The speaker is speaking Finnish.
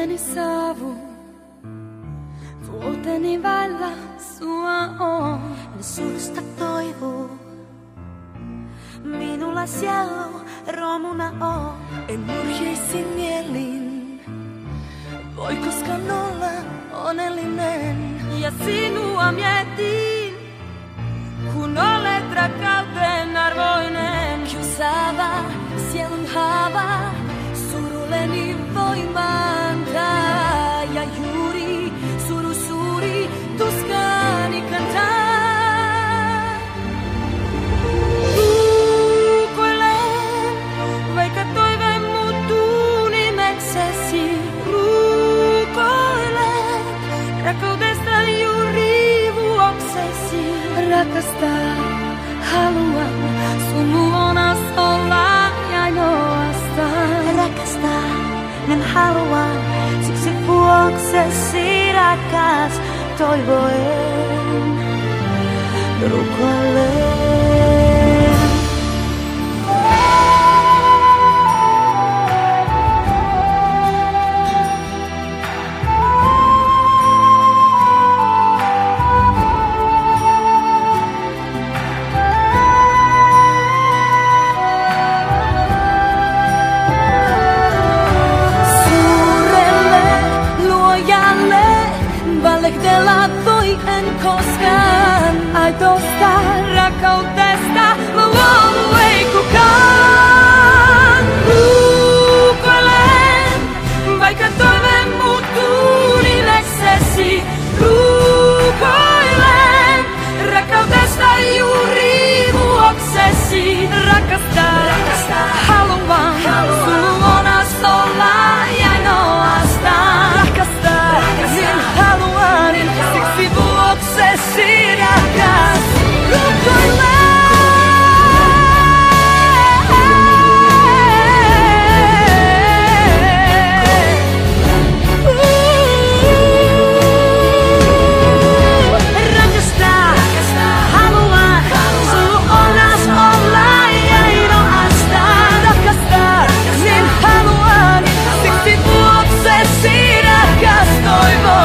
unelmieni saavu. Vuoteni väillä sua on. En susta toivu. Minulla sielu romuna on. En murheisin mielin. Voi koskaan olla onnellinen. Ja sinua mietin, kun olet rakkauden arvoinen. Kiusaava sielun haava, surulleni voimantaa. Ja juuri suru suuri tuskani kantaa. Ruukoilen, vaikka toive muuttuu nimeksesi. Ruukoilen, rakkaudesta juuri vuoksesi. Rakastaa, haluan sun luonas olla ja ainoastaan. Rakastaa, en haluan, siksi vuoksesi rakas toivoen. Rukoilen. Valehdella voi en koskaan. Aidosta rakkaudesta mä luovu ei kukaan. Ruukoilen, vaikka toive muuttuu nimeksesi. Ruukoilen, rakkaudesta juuri vuoksesi. Rakastaa, haluan sun luonas olla ja ainoastaan. Rakastaa, niin haluan, siksi vuoksesi rakas. Rukoilen. Rakastaa, haluan, sun luonas olla ja ainoastaan. Rakastaa, niin haluan, siksi vuoksesi rakas toivon.